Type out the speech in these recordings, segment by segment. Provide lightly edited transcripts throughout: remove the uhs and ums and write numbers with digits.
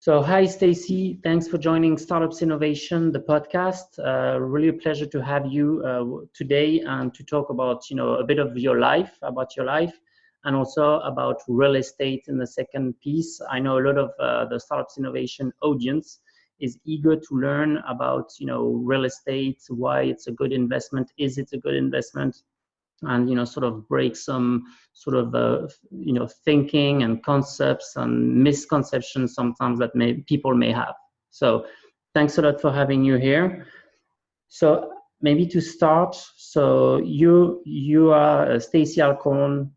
So, hi, Stacey. Thanks for joining Startups Innovation, the podcast. Really a pleasure to have you today and to talk about, a bit of your life, and also about real estate in the second piece. I know a lot of the Startups Innovation audience is eager to learn about, real estate, why it's a good investment, is it a good investment, and sort of break some sort of thinking and concepts and misconceptions sometimes that people may have. So thanks a lot for having you here. So maybe to start, so you are Stacey Alcorn,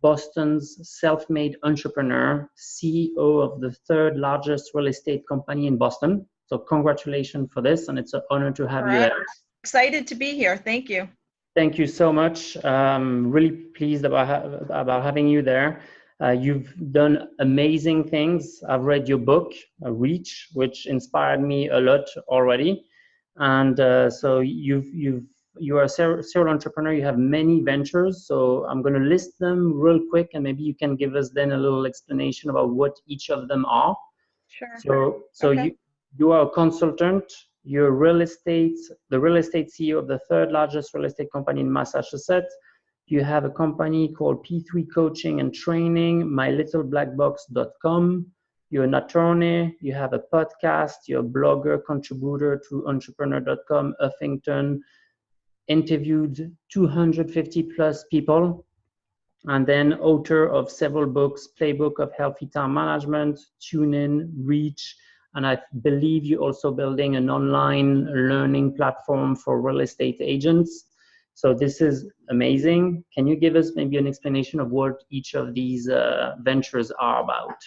Boston's self-made entrepreneur, CEO of the third largest real estate company in Boston. So congratulations for this, and it's an honor to have you there. Excited to be here. Thank you. Thank you so much. Really pleased about having you there. You've done amazing things. I've read your book, Reach, which inspired me a lot already. And so you are a serial entrepreneur. You have many ventures. So I'm going to list them real quick, and maybe you can give us then a little explanation about what each of them are. Sure. So okay. You are a consultant. You're the real estate CEO of the third largest real estate company in Massachusetts. You have a company called P3 Coaching and Training, mylittleblackbox.com. You're an attorney. You have a podcast. You're a blogger, contributor to entrepreneur.com, Huffington, interviewed 250 plus people, and then author of several books, Playbook of Healthy Time Management, Tune In, Reach, and I believe you're also building an online learning platform for real estate agents. So this is amazing. Can you give us maybe an explanation of what each of these ventures are about?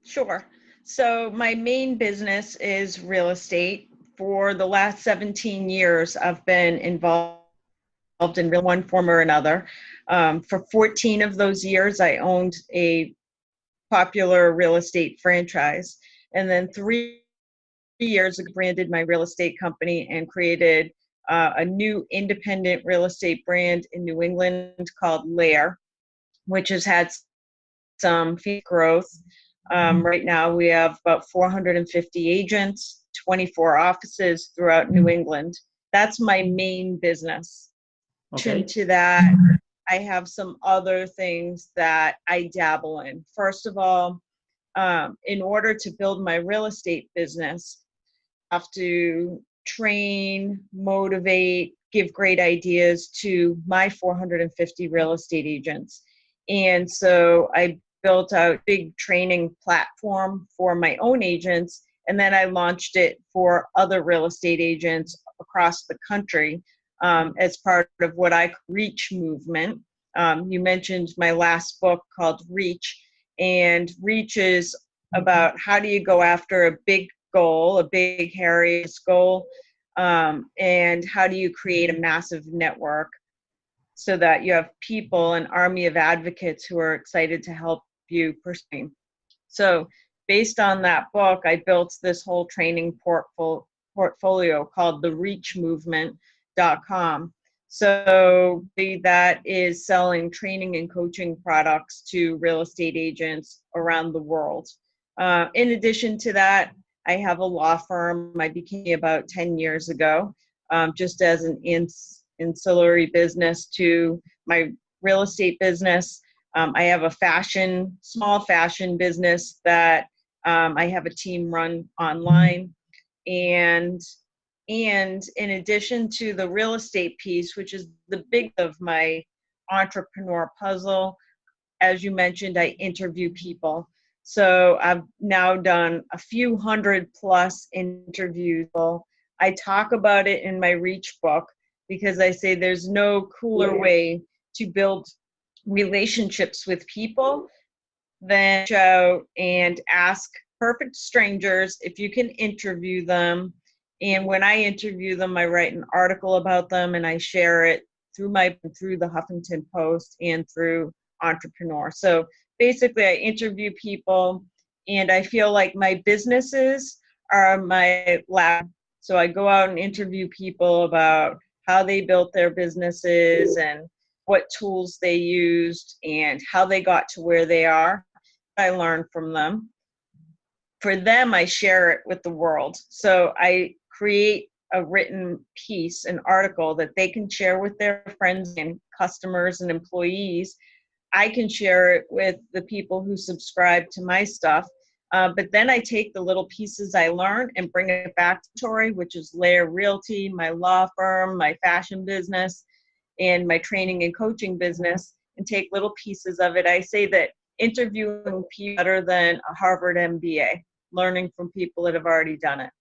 Sure. So my main business is real estate. For the last 17 years, I've been involved in one form or another. For 14 of those years, I owned a popular real estate franchise. And then 3 years ago, branded my real estate company and created a new independent real estate brand in New England called Lair, which has had some growth. Right now, we have about 450 agents, 24 offices throughout New England. That's my main business. Okay. To that, I have some other things that I dabble in. First of all, in order to build my real estate business, I have to train, motivate, give great ideas to my 450 real estate agents. And so I built out a big training platform for my own agents, and then I launched it for other real estate agents across the country as part of what I call Reach movement. You mentioned my last book called Reach. And Reach is about how do you go after a big goal, a big, hairy goal, and how do you create a massive network so that you have people, an army of advocates who are excited to help you pursue. So based on that book, I built this whole training portfolio called the reachmovement.com. So that is selling training and coaching products to real estate agents around the world. In addition to that, I have a law firm I became about 10 years ago, just as an ancillary business to my real estate business. I have a small fashion business that I have a team run online. And in addition to the real estate piece, which is the big of my entrepreneur puzzle, as you mentioned, I interview people. So I've now done a few hundred plus interviews. I talk about it in my Reach book because I say there's no cooler way to build relationships with people than reach out and ask perfect strangers if you can interview them. And when I interview them, I write an article about them and I share it through the Huffington Post and through Entrepreneur. So basically, I interview people, and I feel like my businesses are my lab. So I go out and interview people about how they built their businesses and what tools they used and how they got to where they are. I learn from them. for them, I share it with the world. So I create a written piece, an article that they can share with their friends and customers and employees. I can share it with the people who subscribe to my stuff. But then I take the little pieces I learned and bring it back to Tori, which is Lair Realty, my law firm, my fashion business, and my training and coaching business, and take little pieces of it. I say that interviewing people better than a Harvard MBA, learning from people that have already done it.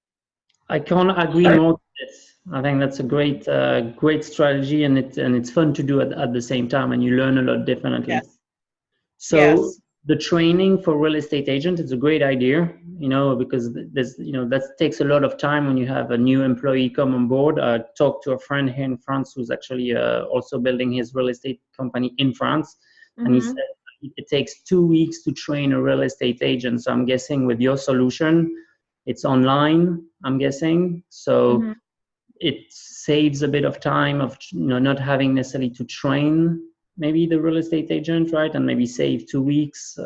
I can't agree more to this. I think that's a great strategy, and it's fun to do at the same time, and you learn a lot differently. Yes. So yes. The training for real estate agents, it's a great idea, because there's, that takes a lot of time when you have a new employee come on board. I talked to a friend here in France who's actually also building his real estate company in France, and he said it takes 2 weeks to train a real estate agent. So I'm guessing with your solution, it's online, I'm guessing. So it saves a bit of time of not having necessarily to train maybe the real estate agent, right? And maybe save 2 weeks,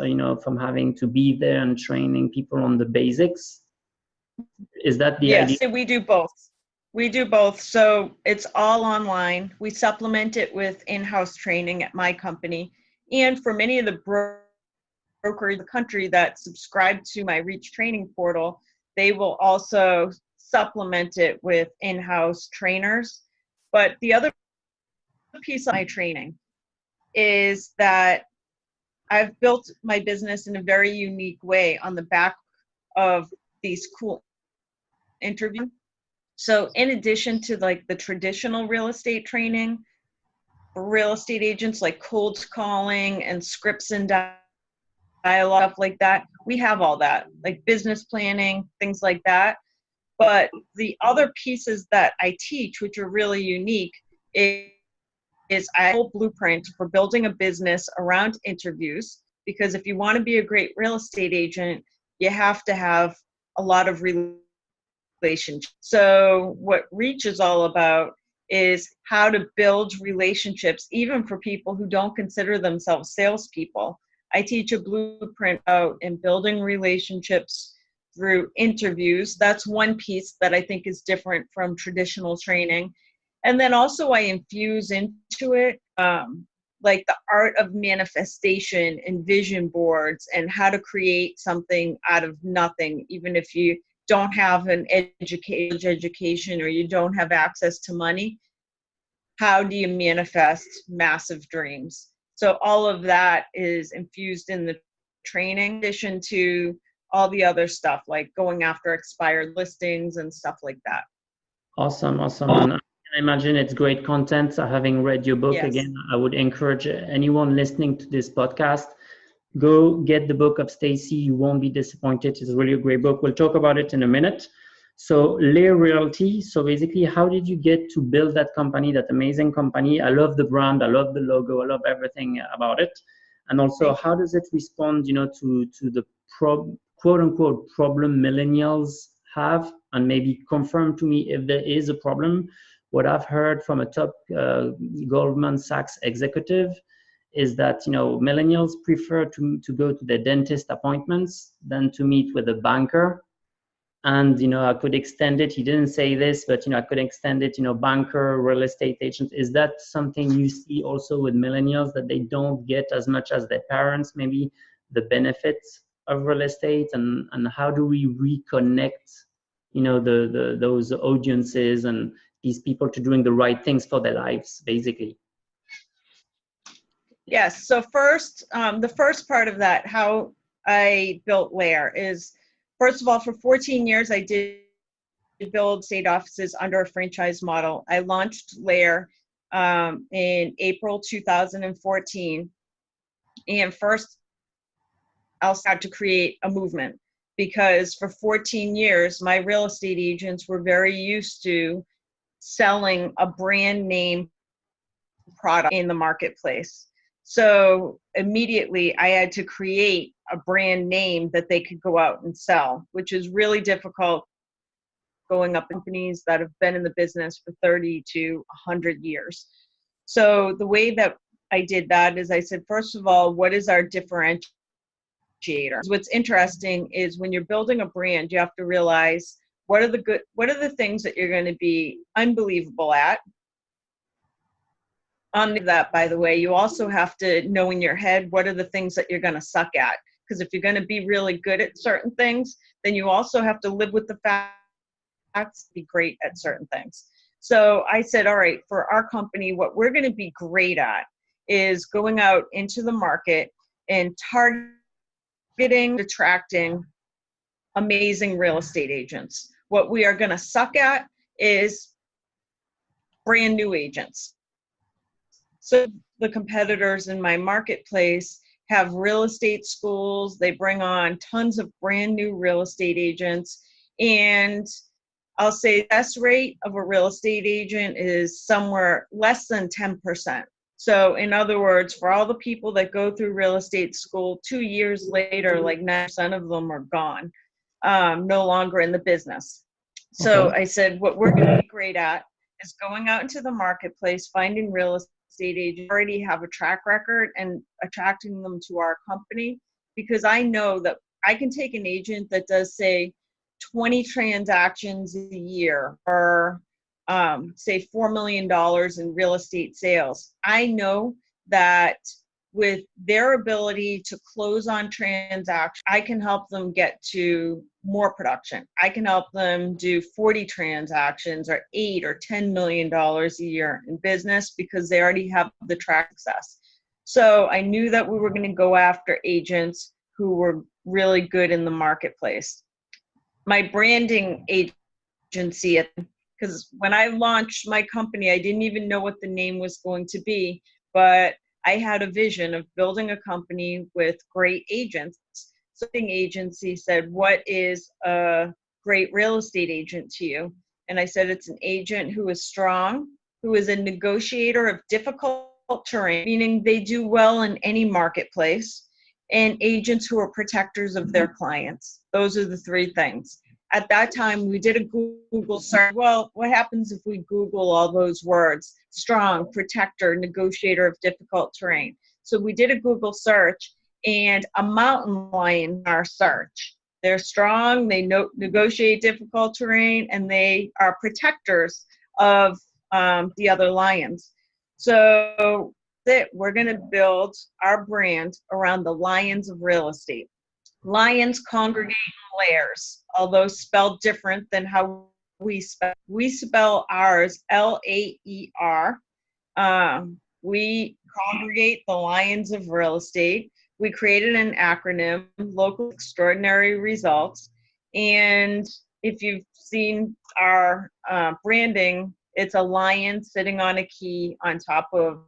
from having to be there and training people on the basics. Is that the idea? Yes, we do both. We do both. So it's all online. We supplement it with in-house training at my company. And for many of the brokers in the country that subscribe to my Reach training portal, they will also supplement it with in-house trainers. But the other piece of my training is that I've built my business in a very unique way on the back of these cool interviews. So in addition to like the traditional real estate training for real estate agents, like cold calling and scripts and dialogue, stuff like that, we have all that, like business planning, things like that. But the other pieces that I teach, which are really unique, is a whole blueprint for building a business around interviews. Because if you want to be a great real estate agent, you have to have a lot of relationships. So what Reach is all about is how to build relationships, even for people who don't consider themselves salespeople. I teach a blueprint out in building relationships through interviews. That's one piece that I think is different from traditional training. And then also I infuse into it like the art of manifestation and vision boards and how to create something out of nothing, even if you don't have an education or you don't have access to money. How do you manifest massive dreams? So all of that is infused in the training, in addition to all the other stuff like going after expired listings and stuff like that. Awesome. And I imagine it's great content. Having read your book, yes. Again, I would encourage anyone listening to this podcast, go get the book of Stacey. You won't be disappointed. It's really a great book. We'll talk about it in a minute. So Lair Realty. So basically, how did you get to build that company, that amazing company? I love the brand. I love the logo. I love everything about it. And also, how does it respond, to the quote unquote problem millennials have? And maybe confirm to me if there is a problem. What I've heard from a top Goldman Sachs executive is that millennials prefer to go to their dentist appointments than to meet with a banker. And I could extend it. He didn't say this, but I could extend it. Banker, real estate agent. Is that something you see also with millennials, that they don't get as much as their parents, maybe the benefits of real estate? And how do we reconnect, those audiences and these people to doing the right things for their lives, basically? Yes. So first, the first part of that, how I built Lair, is, first of all, for 14 years, I did build state offices under a franchise model. I launched Lair in April 2014. And first, I had to create a movement, because for 14 years, my real estate agents were very used to selling a brand name product in the marketplace. So immediately I had to create a brand name that they could go out and sell, which is really difficult going up companies that have been in the business for 30 to 100 years. So the way that I did that is I said, first of all, what is our differentiator differentiator. What's interesting is when you're building a brand, you have to realize what are the things that you're going to be unbelievable at. On that, by the way, you also have to know in your head what are the things that you're going to suck at. Because if you're going to be really good at certain things, then you also have to live with the facts to be great at certain things. So I said, all right, for our company, what we're going to be great at is going out into the market and targeting, attracting amazing real estate agents. What we are going to suck at is brand new agents. So the competitors in my marketplace have real estate schools. They bring on tons of brand new real estate agents. And I'll say the best rate of a real estate agent is somewhere less than 10%. So in other words, for all the people that go through real estate school, 2 years later, like 9% of them are gone, no longer in the business. So I said, what we're going to be great at is going out into the marketplace, finding real estate agents already have a track record and attracting them to our company, because I know that I can take an agent that does, say, 20 transactions a year or say $4 million in real estate sales. I know that with their ability to close on transactions, I can help them get to more production. I can help them do 40 transactions or $8 or $10 million a year in business because they already have the track success. So I knew that we were going to go after agents who were really good in the marketplace. My branding agency, because when I launched my company, I didn't even know what the name was going to be, but I had a vision of building a company with great agents. So the agency said, what is a great real estate agent to you? And I said, it's an agent who is strong, who is a negotiator of difficult terrain, meaning they do well in any marketplace, and agents who are protectors of their clients. Those are the three things. At that time, we did a Google search. Well, what happens if we Google all those words? Strong, protector, negotiator of difficult terrain. So we did a Google search, and a mountain lion in our search. They're strong, they negotiate difficult terrain, and they are protectors of the other lions. So we're going to build our brand around the lions of real estate. Lions congregate in lairs, although spelled different than how we spell. We spell ours L-A-E-R. We congregate the lions of real estate. We created an acronym, Local Extraordinary Results. And if you've seen our branding, it's a lion sitting on a key on top of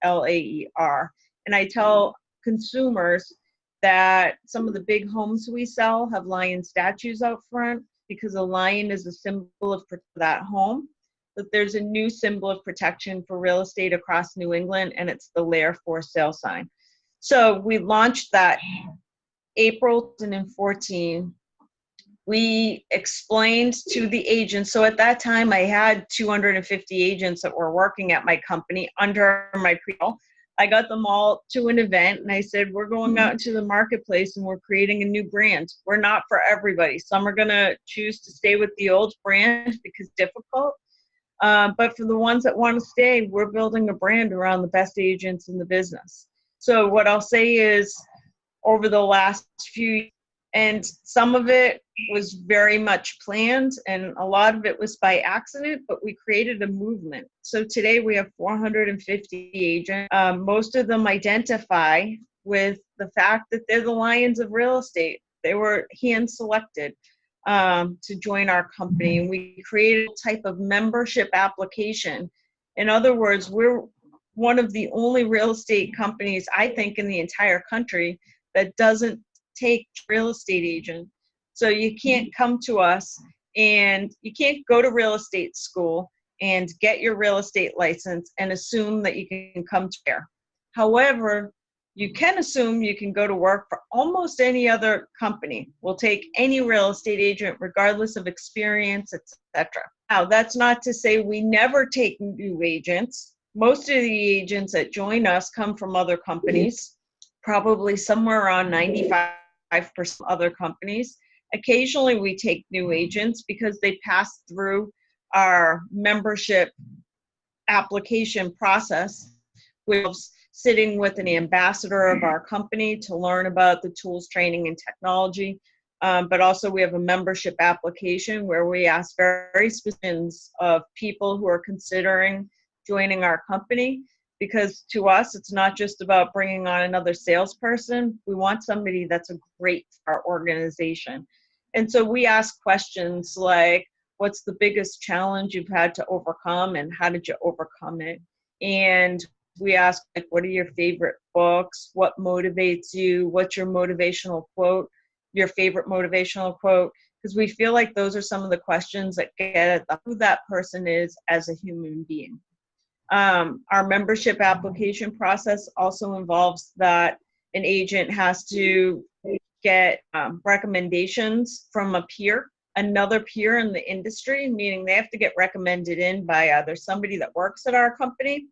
L-A-E-R. And I tell consumers that some of the big homes we sell have lion statues out front because a lion is a symbol of that home. But there's a new symbol of protection for real estate across New England, and it's the Lair for Sale sign. So we launched that April 2014. We explained to the agents. So at that time, I had 250 agents that were working at my company under my pre-roll. I got them all to an event, and I said, we're going out into the marketplace and we're creating a new brand. We're not for everybody. Some are going to choose to stay with the old brand because it's difficult. But for the ones that want to stay, we're building a brand around the best agents in the business. So what I'll say is over the last few years, and some of it was very much planned and a lot of it was by accident, but we created a movement. So today we have 450 agents. Most of them identify with the fact that they're the lions of real estate. They were hand selected to join our company, and we created a type of membership application. In other words, we're one of the only real estate companies, I think, in the entire country that doesn't take real estate agent. So you can't come to us and you can't go to real estate school and get your real estate license and assume that you can come to here. However, you can assume you can go to work for almost any other company. We'll take any real estate agent regardless of experience, etc. Now, that's not to say we never take new agents. Most of the agents that join us come from other companies. Probably somewhere around 95% 5% other companies. Occasionally we take new agents because they pass through our membership application process, which is sitting with an ambassador of our company to learn about the tools, training, and technology. But also we have a membership application where we ask very specific questions of people who are considering joining our company, because to us, it's not just about bringing on another salesperson. We want somebody that's a great for our organization. And so we ask questions like, what's the biggest challenge you've had to overcome and how did you overcome it? And we ask, like, what are your favorite books? What motivates you? What's your motivational quote? Your favorite motivational quote? Because we feel like those are some of the questions that get at who that person is as a human being. Our membership application process also involves that an agent has to get recommendations from a peer, another peer in the industry, meaning they have to get recommended in by either somebody that works at our company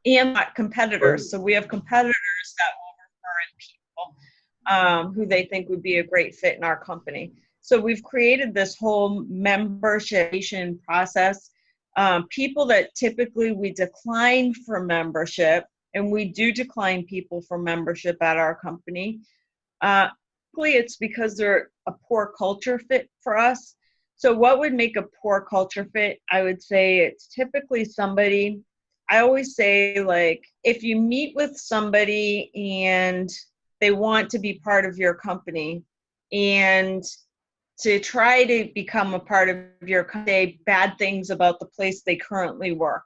and competitors. So we have competitors that will refer in people who they think would be a great fit in our company. So we've created this whole membership process. People that typically we decline for membership, and we do decline people for membership at our company. Typically it's because they're a poor culture fit for us. So what would make a poor culture fit? I would say it's typically somebody, I always say, like, if you meet with somebody and they want to be part of your company and to try to become a part of your company, bad things about the place they currently work.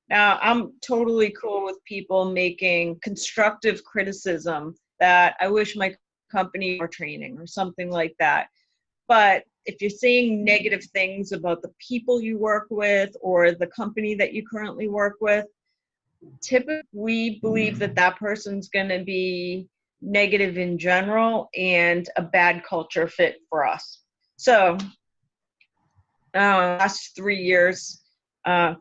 Now, I'm totally cool with people making constructive criticism that I wish my company were training or something like that. But if you're saying negative things about the people you work with or the company that you currently work with, typically we believe that that person's going to be negative in general and a bad culture fit for us. So last 3 years,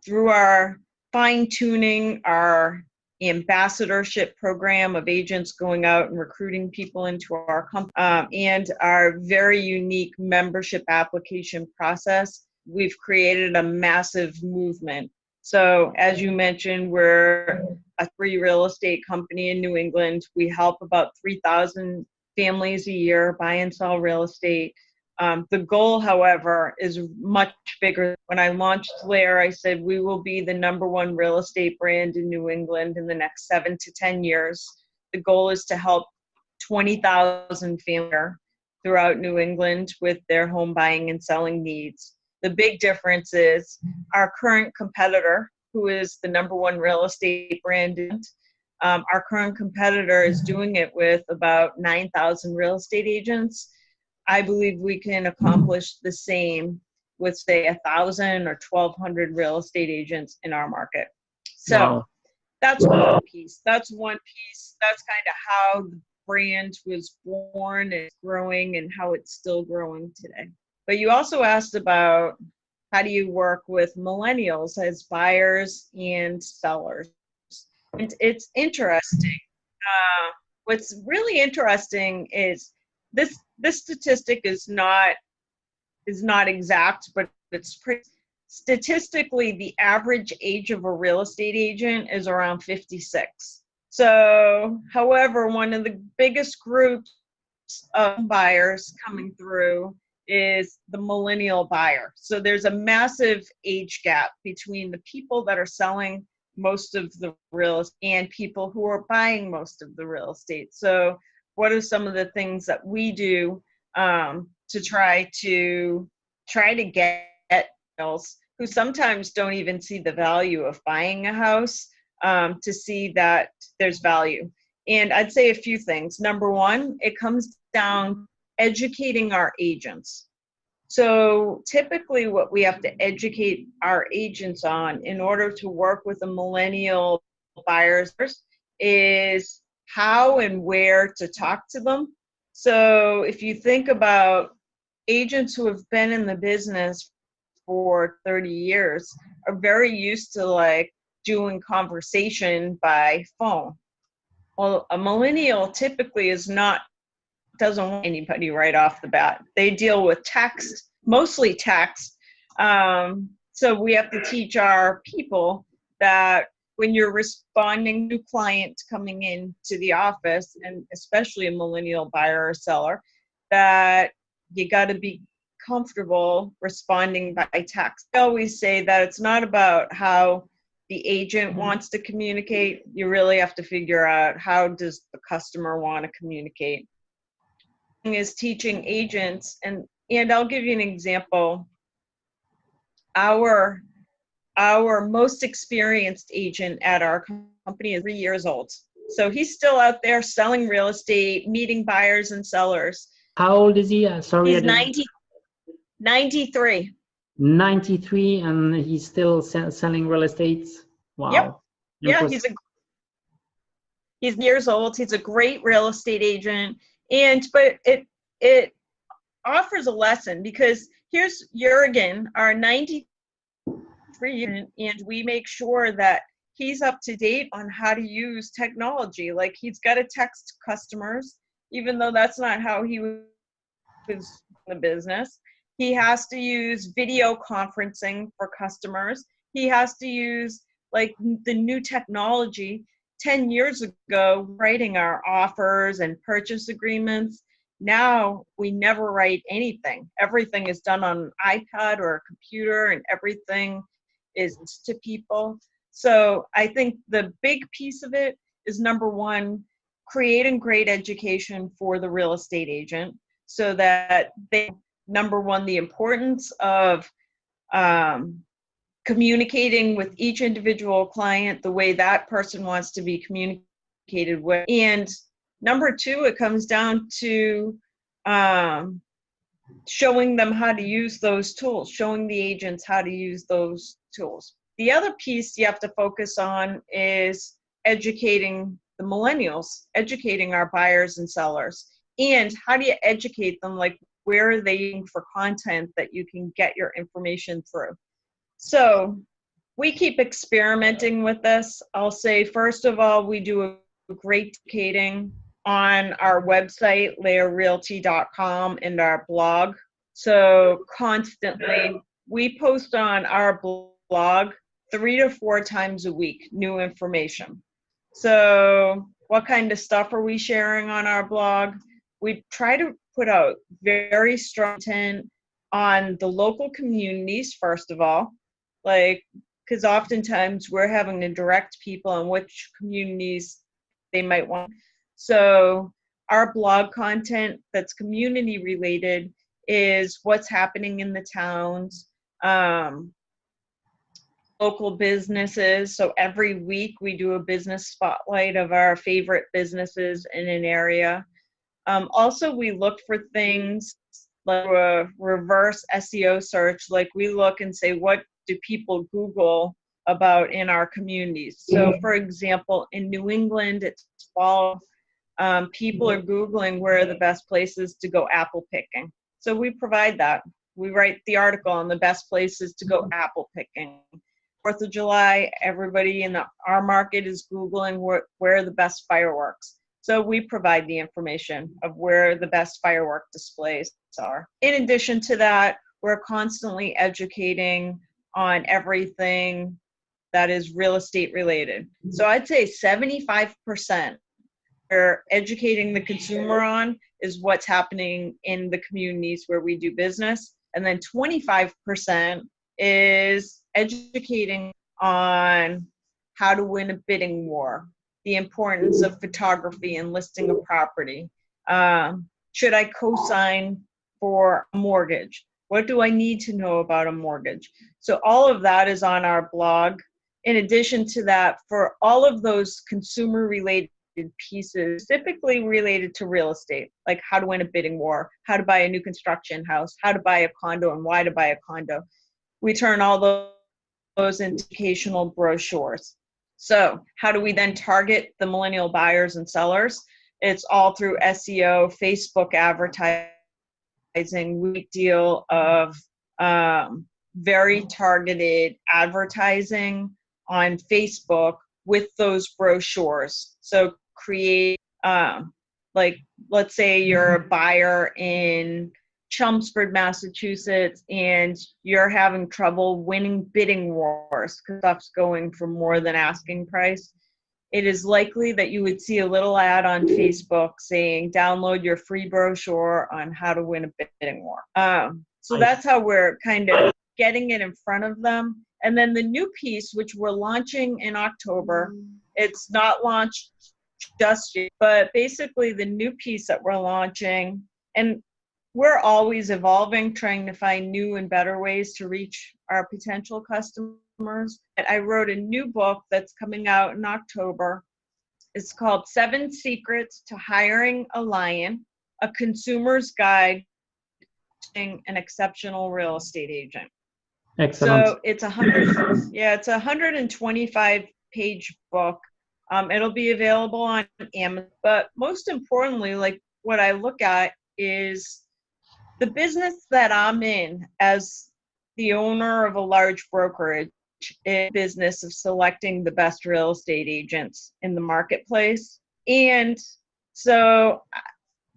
through our fine-tuning our ambassadorship program of agents going out and recruiting people into our company, and our very unique membership application process, we've created a massive movement. So as you mentioned, we're a free real estate company in New England. We help about 3,000 families a year buy and sell real estate. The goal, however, is much bigger. When I launched Lair, I said we will be the #1 real estate brand in New England in the next 7 to 10 years. The goal is to help 20,000 families throughout New England with their home buying and selling needs. The big difference is our current competitor, who is the #1 real estate brand, our current competitor is doing it with about 9,000 real estate agents. I believe we can accomplish the same with, say, 1,000 or 1,200 real estate agents in our market. So wow. That's one piece. That's one piece. That's kind of how the brand was born and growing and how it's still growing today. But you also asked about how do you work with millennials as buyers and sellers. And it's interesting. What's really interesting is this statistic is not exact, but it's pretty. Statistically, the average age of a real estate agent is around 56. So, however, one of the biggest groups of buyers coming through is the millennial buyer. So there's a massive age gap between the people that are selling most of the real estate and people who are buying most of the real estate. So what are some of the things that we do to try to get millennials who sometimes don't even see the value of buying a house to see that there's value? And I'd say a few things. Number one, it comes down educating our agents. So typically what we have to educate our agents on in order to work with the millennial buyers is how and where to talk to them. So if you think about agents who have been in the business for 30 years are very used to like doing conversation by phone. Well, a millennial typically is not doesn't want anybody right off the bat. They deal with text, mostly text. So we have to teach our people that when you're responding to clients coming in to the office, and especially a millennial buyer or seller, that you got to be comfortable responding by text. I always say that it's not about how the agent wants to communicate. You really have to figure out, how does the customer want to communicate? Is teaching agents, and I'll give you an example. Our most experienced agent at our company is 3 years old. So he's still out there selling real estate, meeting buyers and sellers. How old is he? Sorry, he's 93. 93, and he's still selling real estate. Wow. Yep. Yeah, he's years old. He's a great real estate agent, but it offers a lesson, because here's Jurgen, our 93 agent, and we make sure that he's up to date on how to use technology. Like, he's got to text customers, even though that's not how he was in the business. He has to use video conferencing for customers. He has to use like the new technology. 10 years ago, writing our offers and purchase agreements. Now we never write anything. Everything is done on an iPad or a computer, and everything is to people. So I think the big piece of it is, number one, creating great education for the real estate agent, so that they, number one, the importance of communicating with each individual client the way that person wants to be communicated with. And number two, it comes down to showing them how to use those tools, showing the agents how to use those tools. The other piece you have to focus on is educating the millennials, educating our buyers and sellers. And how do you educate them? Like, where are they looking for content that you can get your information through? So we keep experimenting with this. I'll say, first of all, we do a great educating on our website, laerrealty.com, and our blog. So constantly, we post on our blog 3 to 4 times a week, new information. So what kind of stuff are we sharing on our blog? We try to put out very strong content on the local communities, first of all, like, because oftentimes we're having to direct people on which communities they might want. So our blog content that's community related is what's happening in the towns, local businesses. So every week we do a business spotlight of our favorite businesses in an area. Also, we look for things like a reverse SEO search. Like, we look and say, what do people Google about in our communities? So for example, in New England, it's fall. People are Googling where are the best places to go apple picking. So we provide that. We write the article on the best places to go apple picking. 4th of July, everybody in our market is Googling where are the best fireworks. So we provide the information of where the best firework displays are. In addition to that, we're constantly educating on everything that is real estate related. So I'd say 75% we're educating the consumer on is what's happening in the communities where we do business. And then 25% is educating on how to win a bidding war, the importance of photography and listing a property. Should I co-sign for a mortgage? What do I need to know about a mortgage? So all of that is on our blog. In addition to that, for all of those consumer-related pieces, specifically related to real estate, like how to win a bidding war, how to buy a new construction house, how to buy a condo, and why to buy a condo, we turn all those into educational brochures. So how do we then target the millennial buyers and sellers? It's all through SEO, Facebook advertising. We deal of very targeted advertising on Facebook with those brochures. So create like, let's say you're a buyer in Chelmsford, Massachusetts, and you're having trouble winning bidding wars because stuff's going for more than asking price. It is likely that you would see a little ad on Facebook saying, download your free brochure on how to win a bidding war. So that's how we're kind of getting it in front of them. And then the new piece, which we're launching in October, it's not launched just yet, but basically the new piece that we're launching, and we're always evolving, trying to find new and better ways to reach our potential customers. And I wrote a new book that's coming out in October. It's called 7 Secrets to Hiring a Lion, a Consumer's Guide to Being an Exceptional Real Estate Agent. Excellent. So it's it's a 125-page book. It'll be available on Amazon. But most importantly, like what I look at is the business that I'm in as the owner of a large brokerage is business of selecting the best real estate agents in the marketplace. And so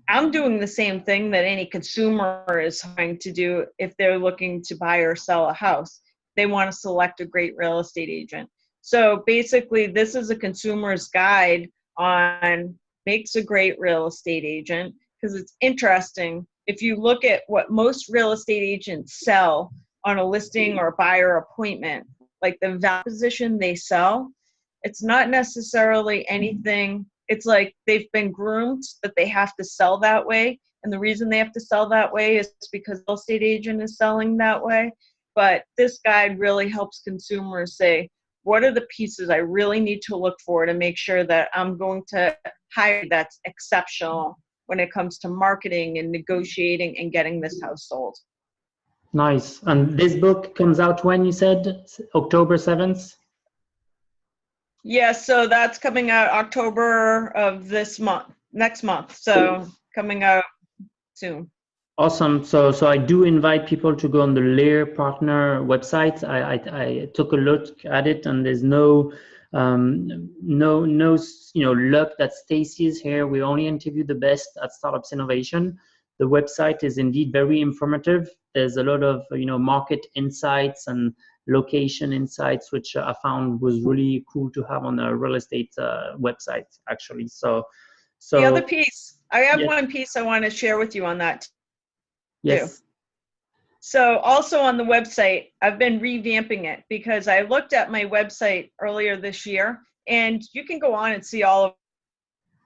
I'm doing the same thing that any consumer is trying to do if they're looking to buy or sell a house. They want to select a great real estate agent. So basically, this is a consumer's guide on makes a great real estate agent, because it's interesting. If you look at what most real estate agents sell on a listing or a buyer appointment, like the value position they sell, it's not necessarily anything. It's like they've been groomed that they have to sell that way. And the reason they have to sell that way is because the real estate agent is selling that way. But this guide really helps consumers say, what are the pieces I really need to look for to make sure that I'm going to hire that's exceptional when it comes to marketing and negotiating and getting this house sold. Nice. And this book comes out when, you said? October 7th? Yeah, so that's coming out October of next month. So coming out soon. Awesome. So I do invite people to go on the Lear Partner website. I took a look at it, and there's no luck that Stacey is here. We only interview the best at Startups Innovation. The website is indeed very informative. There's a lot of market insights and location insights, which I found was really cool to have on a real estate website, actually. So the other piece, I have yes. one piece I want to share with you on that too. Yes. So also on the website, I've been revamping it because I looked at my website earlier this year, and you can go on and see all of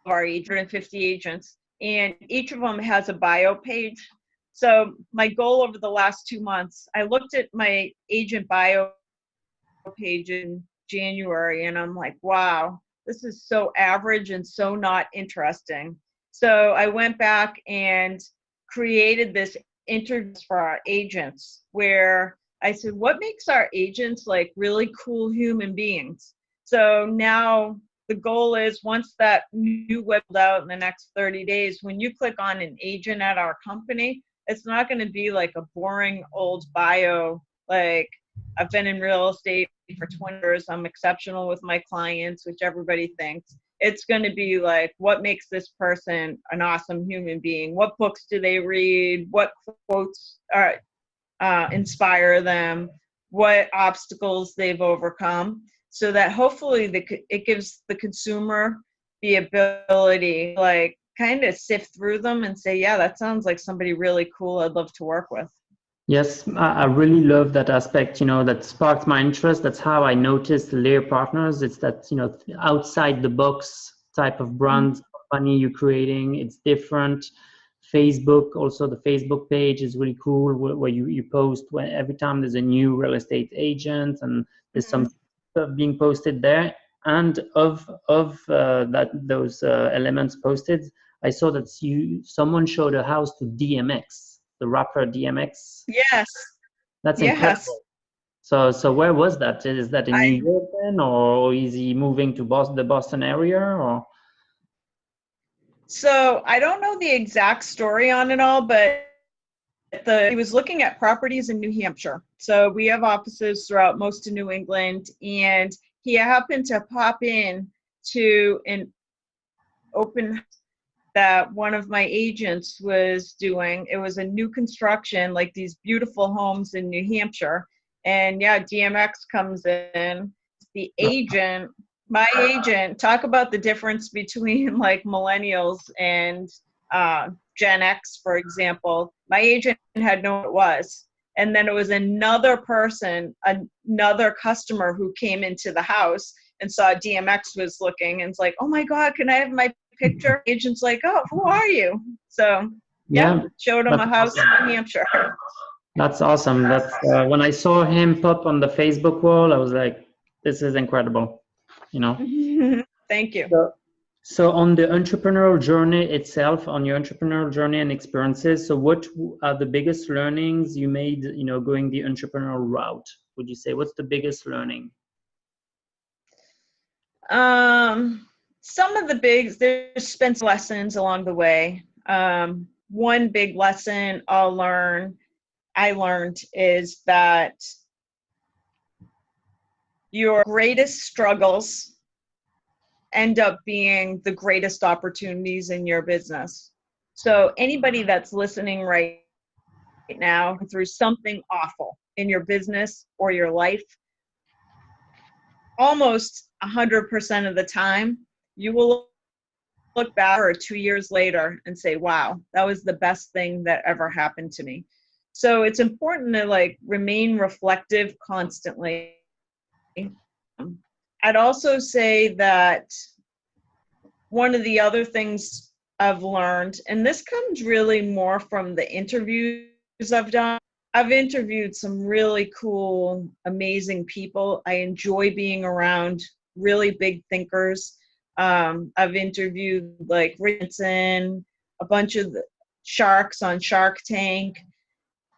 our 850 agents, and each of them has a bio page. So my goal over the last 2 months, I looked at my agent bio page in January, and I'm like, wow, this is so average and so not interesting. So I went back and created this interviews for our agents, where I said, what makes our agents like really cool human beings? So now the goal is, once that new web out in the next 30 days, when you click on an agent at our company, it's not going to be like a boring old bio, like I've been in real estate for 20 years, I'm exceptional with my clients, which everybody thinks. It's going to be like, what makes this person an awesome human being? What books do they read? What quotes inspire them? What obstacles they've overcome? So that hopefully it gives the consumer the ability, like, kind of sift through them and say, yeah, that sounds like somebody really cool I'd love to work with. Yes, I really love that aspect, that sparked my interest. That's how I noticed Lear Partners. It's that, outside the box type of brand company you're creating. It's different. Facebook, also the Facebook page is really cool, where you post every time there's a new real estate agent, and there's some stuff being posted there. And of those elements posted, I saw that someone showed a house to DMX. The rapper DMX. Yes. That's incredible. So where was that? Is that in New York then, or is he moving to the Boston area, or? So I don't know the exact story on it all, but he was looking at properties in New Hampshire. So we have offices throughout most of New England, and he happened to pop in to an open that one of my agents was doing. It was a new construction, like these beautiful homes in New Hampshire. And yeah, DMX comes in. The agent, my agent, talk about the difference between like millennials and Gen X, for example. My agent had known what it was. And then it was another person, another customer who came into the house and saw DMX was looking and it's like, oh my God, can I have my picture? Agent's like, oh, who are you? So yeah, showed him a house in New Hampshire. That's awesome. That's when I saw him pop on the Facebook wall, I was like, this is incredible, you know. Thank you. So on the entrepreneurial journey itself, on your entrepreneurial journey and experiences, so what are the biggest learnings you made, you know, going the entrepreneurial route? Would you say, what's the biggest learning? Some of the there's been some lessons along the way. One big lesson I learned is that your greatest struggles end up being the greatest opportunities in your business. So anybody that's listening right now through something awful in your business or your life, almost 100% of the time, you will look back 2 years later and say, wow, that was the best thing that ever happened to me. So it's important to like remain reflective constantly. I'd also say that one of the other things I've learned, and this comes really more from the interviews I've done. I've interviewed some really cool, amazing people. I enjoy being around really big thinkers. I've interviewed like Richard Branson, a bunch of the sharks on Shark Tank.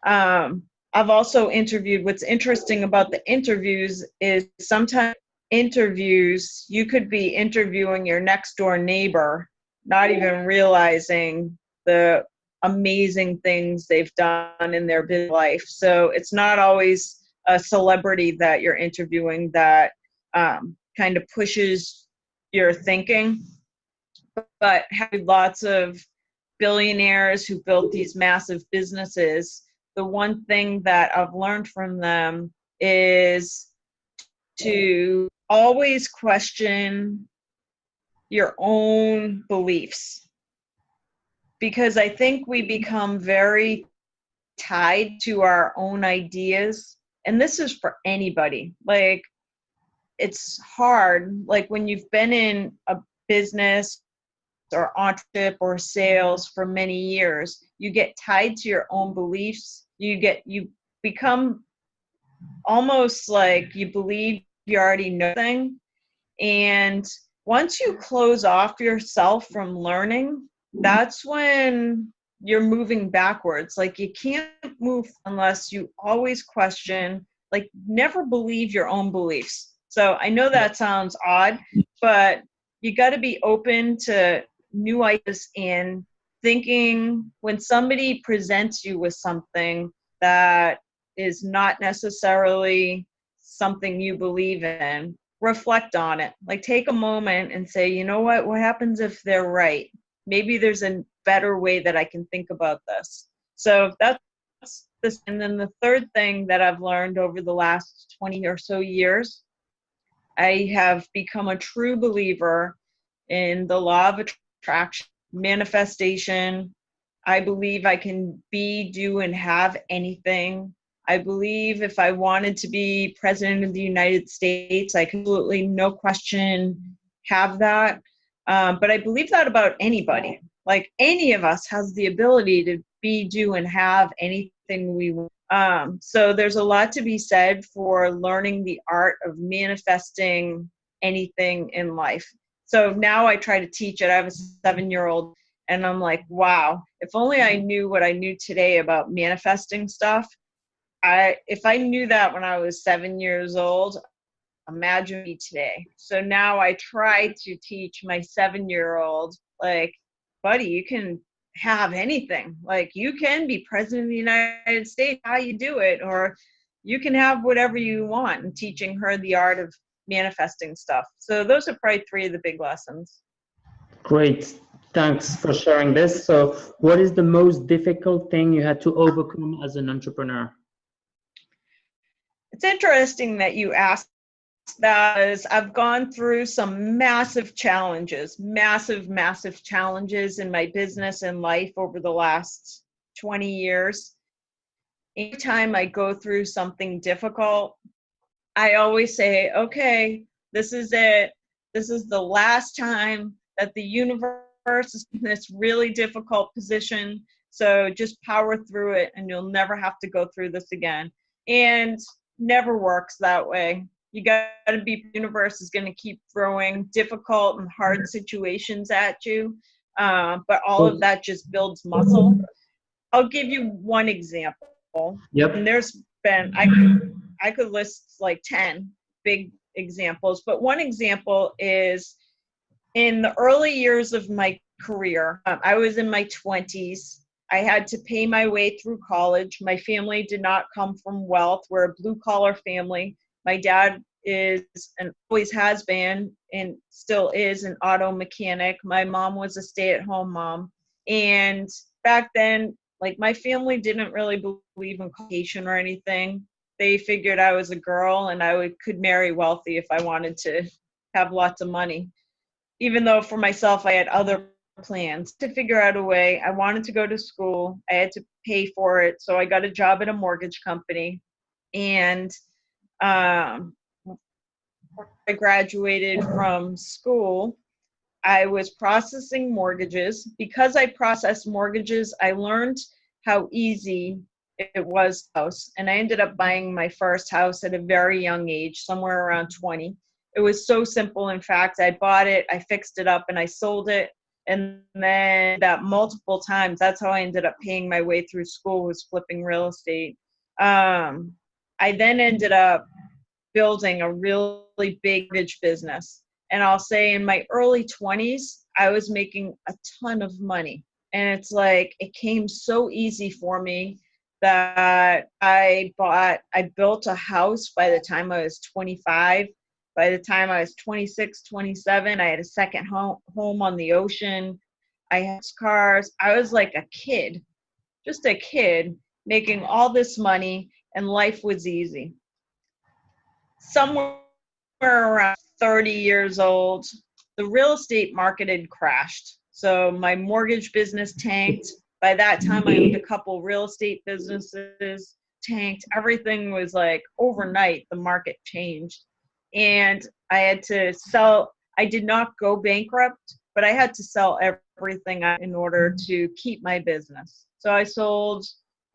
I've also interviewed, what's interesting about the interviews is sometimes interviews, you could be interviewing your next door neighbor, not even realizing the amazing things they've done in their business life. So it's not always a celebrity that you're interviewing that kind of pushes your thinking, but having lots of billionaires who built these massive businesses, the one thing that I've learned from them is to always question your own beliefs. Because I think we become very tied to our own ideas. And this is for anybody. Like, it's hard, like when you've been in a business or entrepreneurship or sales for many years, you get tied to your own beliefs. You become almost like you believe you already know thing. And once you close off yourself from learning, that's when you're moving backwards. Like, you can't move unless you always question, like, never believe your own beliefs. So I know that sounds odd, but you got to be open to new ideas and thinking when somebody presents you with something that is not necessarily something you believe in, reflect on it. Like, take a moment and say, you know what happens if they're right? Maybe there's a better way that I can think about this. So that's this. And then the third thing that I've learned over the last 20 or so years, I have become a true believer in the law of attraction, manifestation. I believe I can be, do, and have anything. I believe if I wanted to be president of the United States, I could absolutely, no question, have that. But I believe that about anybody. Like, any of us has the ability to be, do, and have anything we want. So there's a lot to be said for learning the art of manifesting anything in life. So now I try to teach it. I have a 7-year-old, and I'm like, wow, if only I knew what I knew today about manifesting stuff. If I knew that when I was 7 years old, imagine me today. So now I try to teach my 7-year-old, like, buddy, you can have anything. Like, you can be president of the United States, how you do it, or you can have whatever you want, and teaching her the art of manifesting stuff. So those are probably 3 of the big lessons. Great. Thanks for sharing this. So, what is the most difficult thing you had to overcome as an entrepreneur? It's interesting that you asked that, as I've gone through some massive challenges, massive challenges in my business and life over the last 20 years. Anytime I go through something difficult, I always say, okay, this is it. This is the last time that the universe is in this really difficult position. So just power through it and you'll never have to go through this again. And never works that way. You got to be, the universe is going to keep throwing difficult and hard situations at you. But all of that just builds muscle. I'll give you one example. Yep. And there's been, I could list like 10 big examples, but one example is in the early years of my career, I was in my 20s. I had to pay my way through college. My family did not come from wealth. We're a blue collar family. My dad is and always has been and still is an auto mechanic. My mom was a stay-at-home mom. And back then, like, my family didn't really believe in education or anything. They figured I was a girl and I could marry wealthy if I wanted to have lots of money. Even though for myself, I had other plans to figure out a way. I wanted to go to school. I had to pay for it. So I got a job at a mortgage company. And I graduated from school. I was processing mortgages. Because I processed mortgages, I learned how easy it was house. And I ended up buying my first house at a very young age, somewhere around 20. It was so simple. In fact, I bought it, I fixed it up, and I sold it. And then that multiple times, that's how I ended up paying my way through school, was flipping real estate. I then ended up building a really big mortgage business. And I'll say in my early 20s, I was making a ton of money. And it's like, it came so easy for me that I built a house by the time I was 25. By the time I was 26, 27, I had a second home on the ocean. I had cars. I was like a kid, just a kid, making all this money, and life was easy. Somewhere around 30 years old, the real estate market had crashed. So my mortgage business tanked. By that time, I owned a couple real estate businesses, tanked. Everything was like overnight, the market changed. And I had to sell. I did not go bankrupt, but I had to sell everything in order to keep my business. So I sold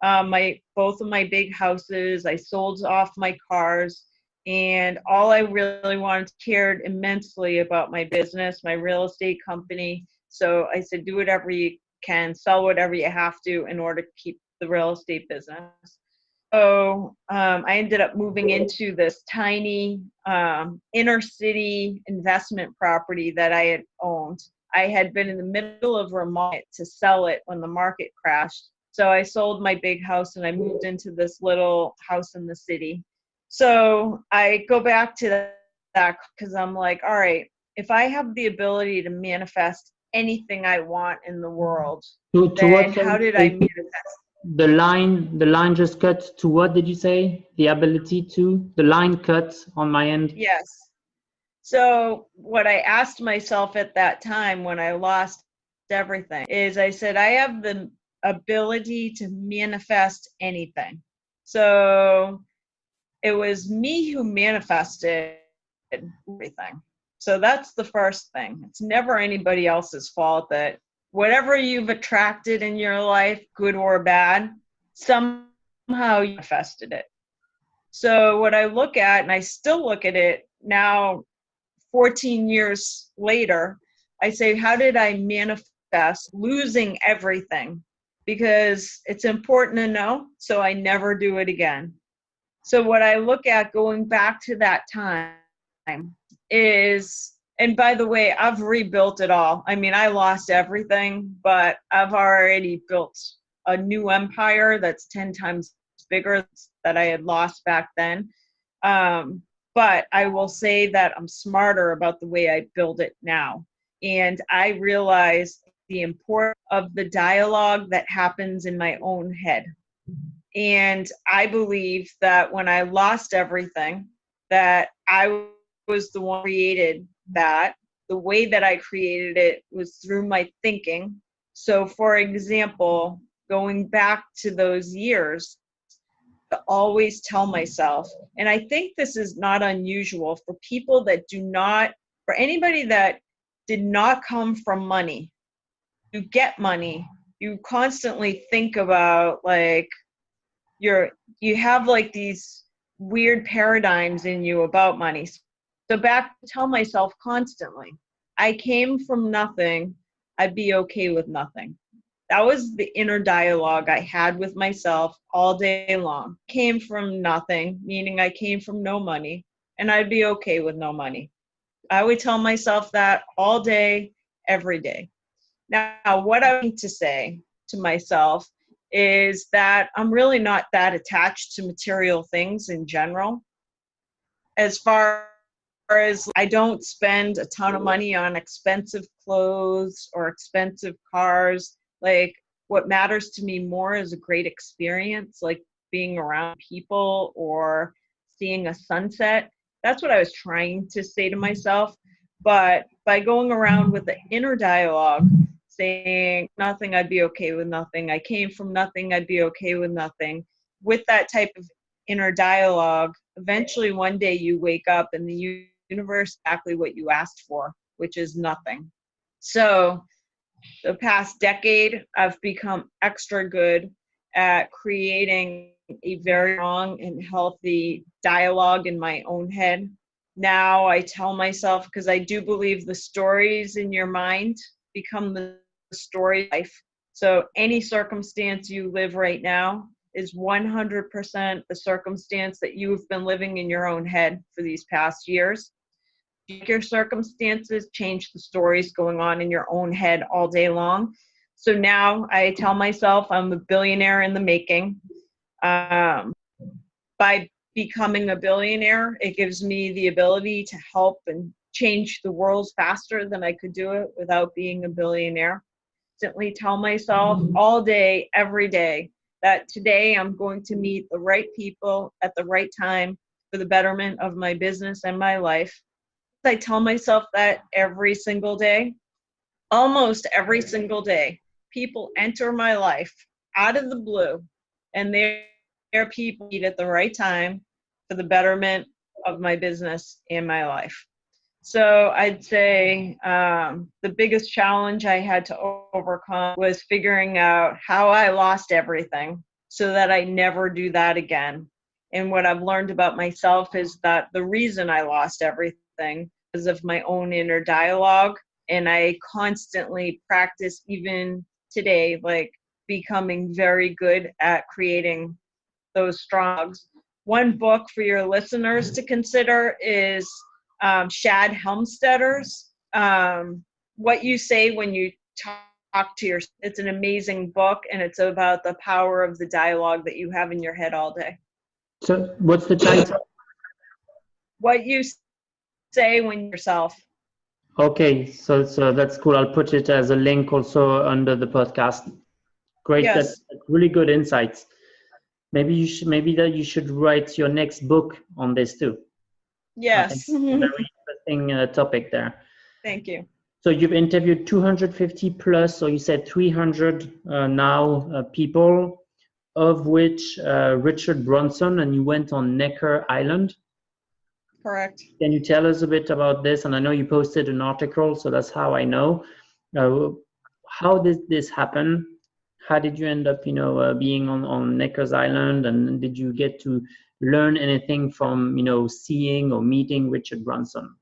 both of my big houses. I sold off my cars. And all I really cared immensely about my business, my real estate company. So I said, do whatever you can, sell whatever you have to in order to keep the real estate business. So I ended up moving into this tiny inner city investment property that I had owned. I had been in the middle of remodeling to sell it when the market crashed. So I sold my big house and I moved into this little house in the city. So I go back to that because I'm like, all right, if I have the ability to manifest anything I want in the world, then how did I manifest? The line just cut to what did you say? The ability to? The line cut on my end. Yes. So what I asked myself at that time when I lost everything is I said, I have the ability to manifest anything. So it was me who manifested everything. So that's the first thing. It's never anybody else's fault that whatever you've attracted in your life, good or bad, somehow you manifested it. So what I look at, and I still look at it now, 14 years later, I say, how did I manifest losing everything? Because it's important to know, so I never do it again. So what I look at going back to that time is, and by the way, I've rebuilt it all. I mean, I lost everything, but I've already built a new empire that's 10 times bigger that I had lost back then. But I will say that I'm smarter about the way I build it now. And I realized the importance of the dialogue that happens in my own head. And I believe that when I lost everything, that I was the one who created that. The way that I created it was through my thinking. So, for example, going back to those years, I always tell myself, and I think this is not unusual for people that do not, for anybody that did not come from money, you get money, you constantly think about like, you have like these weird paradigms in you about money. So back to tell myself constantly, I came from nothing, I'd be okay with nothing. That was the inner dialogue I had with myself all day long. Came from nothing, meaning I came from no money, and I'd be okay with no money. I would tell myself that all day, every day. Now, what I need to say to myself is that I'm really not that attached to material things in general. As far as I don't spend a ton of money on expensive clothes or expensive cars. Like, what matters to me more is a great experience, like being around people or seeing a sunset. That's what I was trying to say to myself. But by going around with the inner dialogue, saying nothing, I'd be okay with nothing. I came from nothing, I'd be okay with nothing. With that type of inner dialogue, eventually one day you wake up and the universe exactly what you asked for, which is nothing. So the past decade, I've become extra good at creating a very strong and healthy dialogue in my own head. Now I tell myself, because I do believe the stories in your mind become the story of life. So any circumstance you live right now is 100% the circumstance that you've been living in your own head for these past years. Your circumstances change the stories going on in your own head all day long. So now I tell myself I'm a billionaire in the making. By becoming a billionaire, it gives me the ability to help and change the world faster than I could do it without being a billionaire. Constantly tell myself all day, every day, that today I'm going to meet the right people at the right time for the betterment of my business and my life. I tell myself that every single day, almost every single day. People enter my life out of the blue, and they're people meet at the right time for the betterment of my business and my life. So I'd say the biggest challenge I had to overcome was figuring out how I lost everything so that I never do that again. And what I've learned about myself is that the reason I lost everything is of my own inner dialogue. And I constantly practice, even today, like becoming very good at creating those strongs. One book for your listeners to consider is Shad Helmstedter's What You Say When You Talk to Yourself. It's an amazing book, and it's about the power of the dialogue that you have in your head all day. So what's the title? What You Say When Yourself. Okay, so that's cool. I'll put it as a link also under the podcast. Great, Yes. that's really good insights. Maybe you should write your next book on this too. Yes. I think it's a very interesting topic there. Thank you. So you've interviewed 250 plus, or you said 300 now people, of which Richard Branson, and you went on Necker Island. Correct. Can you tell us a bit about this? And I know you posted an article, so that's how I know. How did this happen? How did you end up, being on Necker's Island? And did you get to learn anything from, seeing or meeting Richard Branson?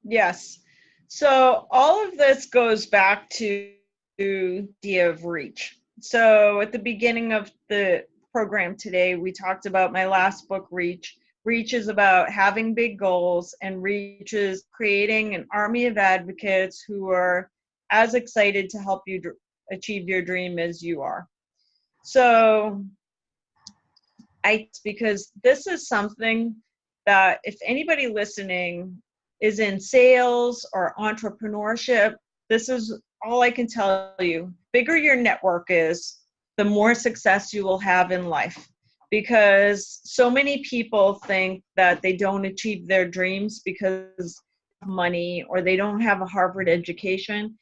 Yes. So all of this goes back to the idea of reach. So at the beginning of the program today, we talked about my last book, Reach. Reach is about having big goals, and Reach is creating an army of advocates who are as excited to help you achieve your dream as you are. So because this is something that if anybody listening is in sales or entrepreneurship, this is all I can tell you, bigger your network is, the more success you will have in life. Because so many people think that they don't achieve their dreams because of money or they don't have a Harvard education.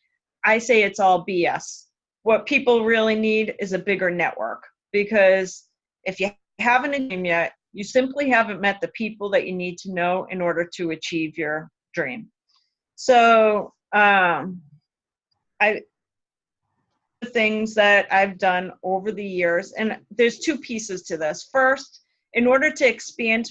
I say it's all BS. What people really need is a bigger network, because if you haven't achieved dream yet, you simply haven't met the people that you need to know in order to achieve your dream. So the things that I've done over the years, and there's two pieces to this. First, in order to expand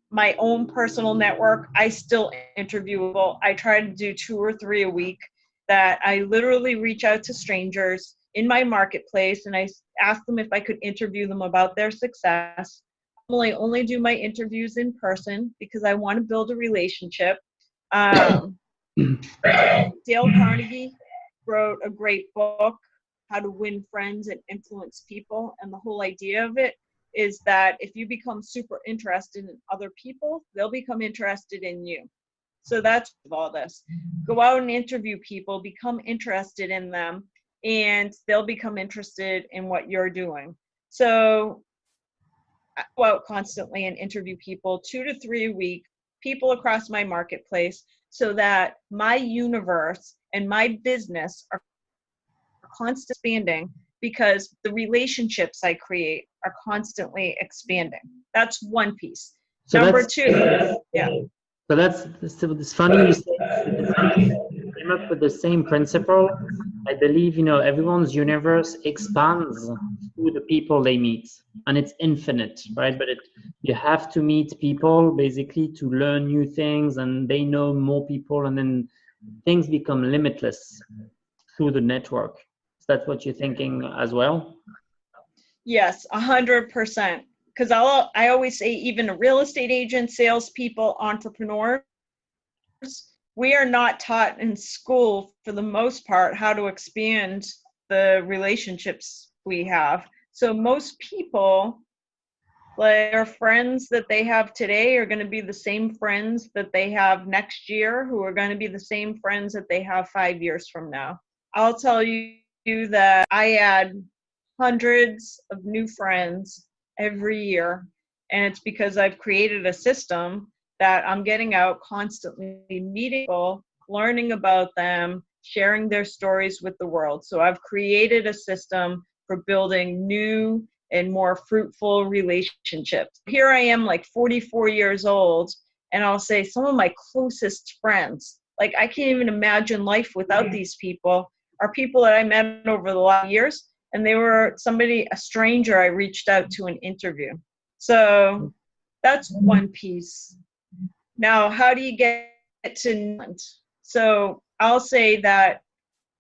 my own personal network, I still interview people. I try to do 2 or 3 a week, that I literally reach out to strangers in my marketplace and I ask them if I could interview them about their success. I only do my interviews in person because I want to build a relationship. Dale Carnegie wrote a great book, How to Win Friends and Influence People. And the whole idea of it is that if you become super interested in other people, they'll become interested in you. So that's all this. Go out and interview people, become interested in them, and they'll become interested in what you're doing. So I go out constantly and interview people 2 to 3 a week, people across my marketplace, so that my universe and my business are constantly expanding, because the relationships I create are constantly expanding. That's one piece. So Number two, yeah. So it's funny you say came up with the same principle. I believe, everyone's universe expands through the people they meet, and it's infinite, right? But you have to meet people basically to learn new things, and they know more people, and then things become limitless through the network. Is that what you're thinking as well? Yes, 100%. Because I always say, even real estate agents, salespeople, entrepreneurs, we are not taught in school, for the most part, how to expand the relationships we have. So most people, like, their friends that they have today are going to be the same friends that they have next year, who are going to be the same friends that they have 5 years from now. I'll tell you that I add hundreds of new friends every year, and it's because I've created a system that I'm getting out constantly, meeting people, learning about them, sharing their stories with the world. So I've created a system for building new and more fruitful relationships. Here I am, like 44 years old, and I'll say some of my closest friends, like I can't even imagine life without these people, are people that I met over the last years. And they were a stranger I reached out to an interview. So that's one piece. Now, how do you get to England? So I'll say that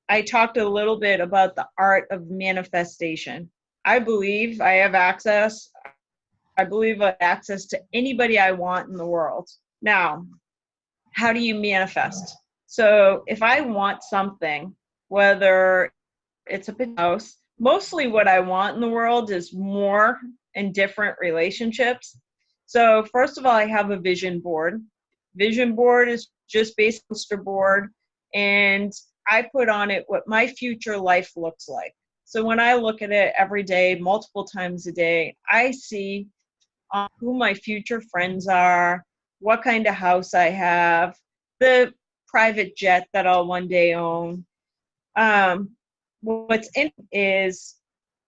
I talked a little bit about the art of manifestation. I believe I have access. I believe I have access to anybody I want in the world. Now, how do you manifest? So if I want something, whether it's a big house, mostly what I want in the world is more and different relationships. So first of all, I have a vision board. Vision board is just based on a board, and I put on it what my future life looks like. So when I look at it every day, multiple times a day, I see who my future friends are, what kind of house I have, the private jet that I'll one day own. What's in is,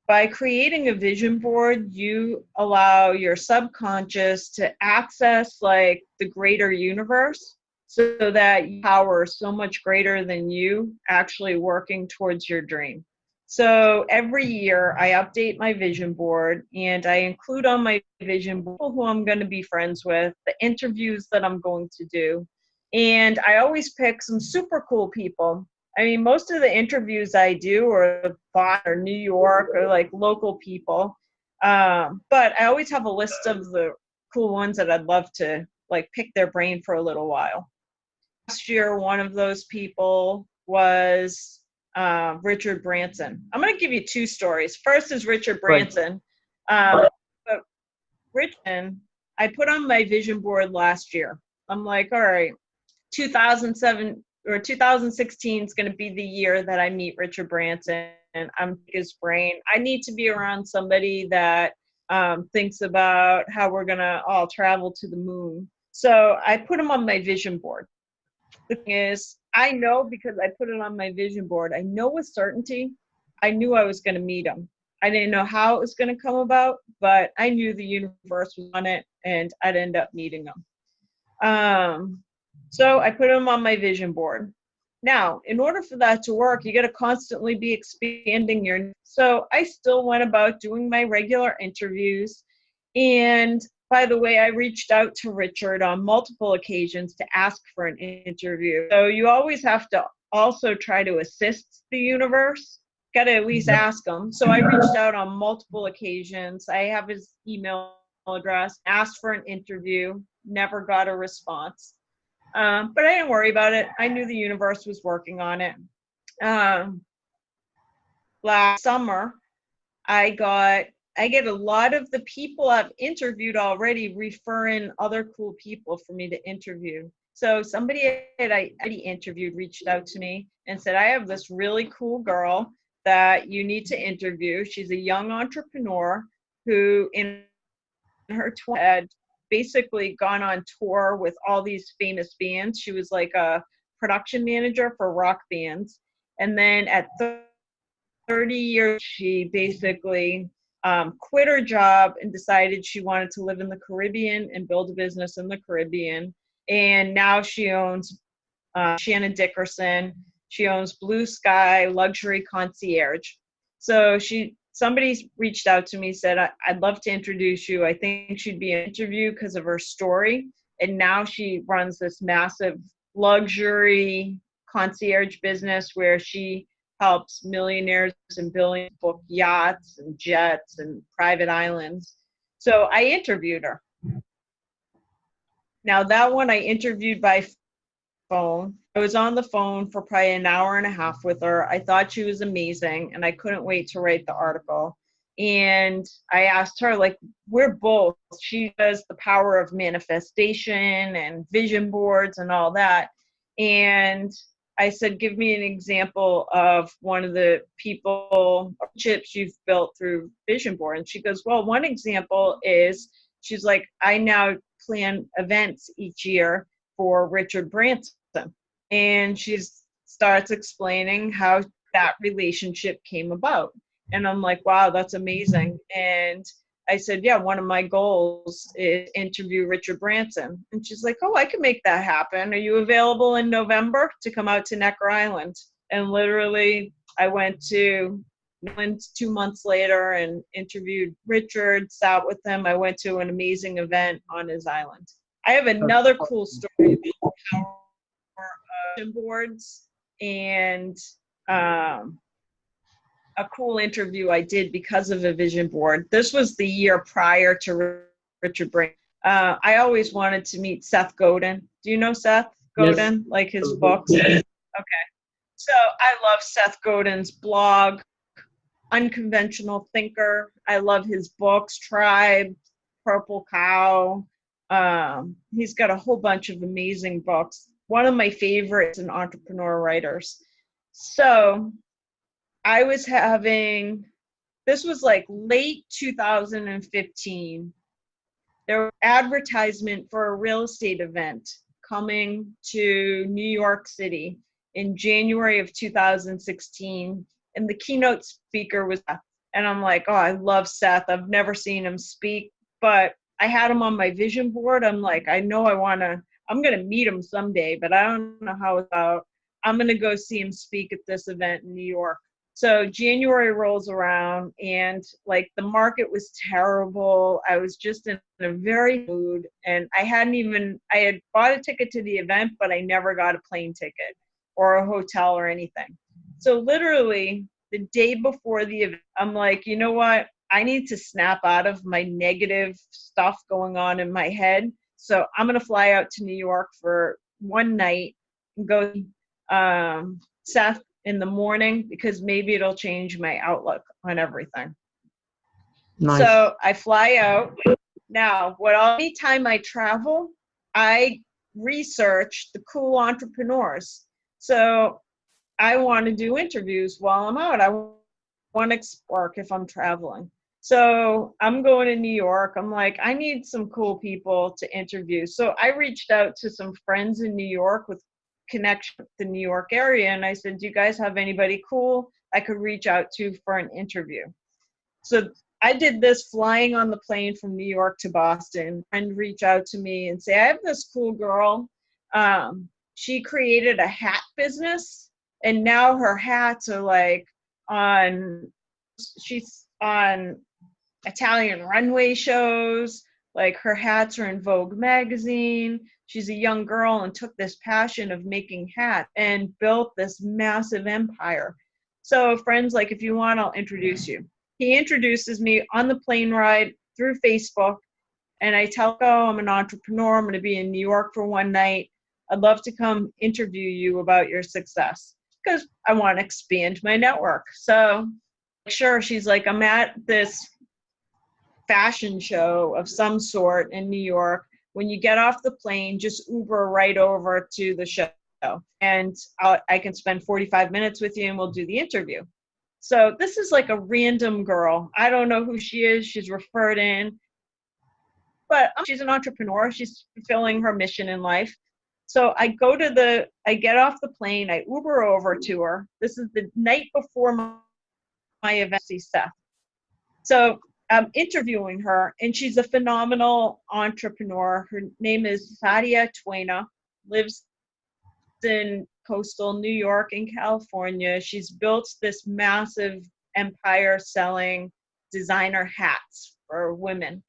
by creating a vision board, you allow your subconscious to access like the greater universe, so that your power is so much greater than you actually working towards your dream. So every year I update my vision board, and I include on my vision board people who I'm going to be friends with, the interviews that I'm going to do. And I always pick some super cool people. I mean, most of the interviews I do are Boston or New York or like local people. But I always have a list of the cool ones that I'd love to like pick their brain for a little while. Last year, one of those people was Richard Branson. I'm going to give you 2 stories. First is Richard Branson. But Richard, I put on my vision board last year. I'm like, all right, 2007, or 2016 is going to be the year that I meet Richard Branson and I'm his brain. I need to be around somebody that thinks about how we're going to all travel to the moon. So I put him on my vision board. The thing is, I know because I put it on my vision board, I know with certainty, I knew I was going to meet him. I didn't know how it was going to come about, but I knew the universe was on it and I'd end up meeting him. So I put him on my vision board. Now, in order for that to work, you got to constantly be expanding your. So I still went about doing my regular interviews. And by the way, I reached out to Richard on multiple occasions to ask for an interview. So you always have to also try to assist the universe. Got to at least ask him. So I reached out on multiple occasions. I have his email address, asked for an interview, never got a response. But I didn't worry about it. I knew the universe was working on it. Last summer, I get a lot of the people I've interviewed already referring other cool people for me to interview. So somebody that I already interviewed reached out to me and said, I have this really cool girl that you need to interview. She's a young entrepreneur who in her 20s had basically gone on tour with all these famous bands. She was like a production manager for rock bands. And then at 30 years, she basically quit her job and decided she wanted to live in the Caribbean and build a business in the Caribbean. And now she owns Shannon Dickerson. She owns Blue Sky Luxury Concierge. So somebody reached out to me, said, I'd love to introduce you. I think she'd be an interview because of her story. And now she runs this massive luxury concierge business where she helps millionaires and billionaires book yachts and jets and private islands. So I interviewed her. Now that one I interviewed by phone. I was on the phone for probably an hour and a half with her. I thought she was amazing and I couldn't wait to write the article. And I asked her, like, we're both, she does the power of manifestation and vision boards and all that. And I said, give me an example of one of the relationships you've built through vision board. And she goes, well, one example is, she's like, I now plan events each year for Richard Branson. And she starts explaining how that relationship came about. And I'm like, wow, that's amazing. And I said, yeah, one of my goals is to interview Richard Branson. And she's like, oh, I can make that happen. Are you available in November to come out to Necker Island? And literally, I went to 2 months later and interviewed Richard, sat with him. I went to an amazing event on his island. I have another cool story about the power of vision boards and a cool interview I did because of a vision board. This was the year prior to Richard Branson. I always wanted to meet Seth Godin. Do you know Seth Godin? Yes. Like his books? Okay. So I love Seth Godin's blog, Unconventional Thinker. I love his books, Tribe, Purple Cow. He's got a whole bunch of amazing books. One of my favorites in entrepreneur writers. So I was this was like late 2015. There was advertisement for a real estate event coming to New York City in January of 2016. And the keynote speaker was Seth. And I'm like, oh, I love Seth. I've never seen him speak, but I had him on my vision board. I'm like, I know I'm going to meet him someday, but I don't know how about, I'm going to go see him speak at this event in New York. So January rolls around and like the market was terrible. I was just in a very mood and I had bought a ticket to the event, but I never got a plane ticket or a hotel or anything. So literally the day before the event, I'm like, you know what? I need to snap out of my negative stuff going on in my head. So I'm going to fly out to New York for one night and go Seth in the morning because maybe it'll change my outlook on everything. Nice. So I fly out. Now, anytime I travel, I research the cool entrepreneurs. So I want to do interviews while I'm out. I want to work if I'm traveling. So I'm going to New York. I'm like, I need some cool people to interview. So I reached out to some friends in New York with connection with the New York area. And I said, do you guys have anybody cool I could reach out to for an interview? So I did this flying on the plane from New York to Boston, and reach out to me and say, I have this cool girl. She created a hat business, and now her hats are like she's on Italian runway shows. Like her hats are in Vogue magazine. She's a young girl and took this passion of making hats and built this massive empire. So friends, like, if you want, I'll introduce you. He introduces me on the plane ride through Facebook, and I tell him, oh, I'm an entrepreneur. I'm going to be in New York for one night. I'd love to come interview you about your success because I want to expand my network. So sure, she's like, I'm at this fashion show of some sort in New York. When you get off the plane, just Uber right over to the show, and I can spend 45 minutes with you and we'll do the interview. So this is like a random girl. I don't know who she is. She's referred in, but she's an entrepreneur. She's fulfilling her mission in life. So I get off the plane, I Uber over to her. This is the night before my event, see Seth. So I'm interviewing her, and she's a phenomenal entrepreneur. Her name is Satya Twain, lives in coastal New York and California. She's built this massive empire selling designer hats for women.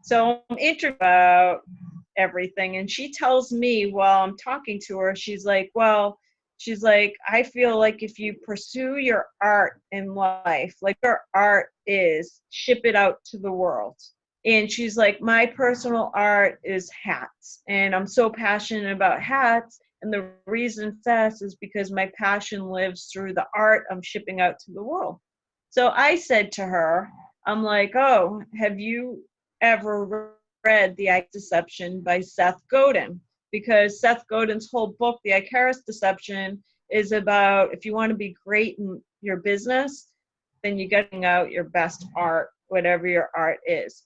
So I'm interviewing about everything, and she tells me while I'm talking to her, she's like, I feel like if you pursue your art in life, like your art is, ship it out to the world. And she's like, my personal art is hats, and I'm so passionate about hats. And the reason this is because my passion lives through the art I'm shipping out to the world. So I said to her, I'm like, oh, have you ever read The Icarus Deception by Seth Godin? Because Seth Godin's whole book, The Icarus Deception, is about if you want to be great in your business, then you're getting out your best art, whatever your art is.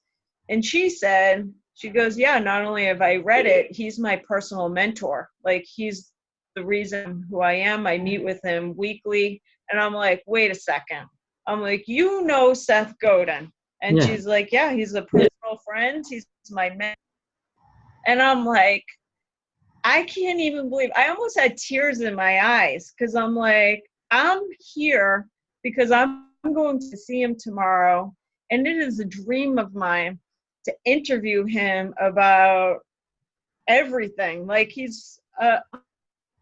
And she goes, yeah, not only have I read it, he's my personal mentor. Like, he's the reason who I am. I meet with him weekly. And I'm like, wait a second. I'm like, you know Seth Godin? And yeah. She's like, yeah, he's a personal friend. He's my mentor. And I'm like, I can't even believe, I almost had tears in my eyes, because I'm like, I'm here because I'm going to see him tomorrow. And it is a dream of mine to interview him about everything. Like, he's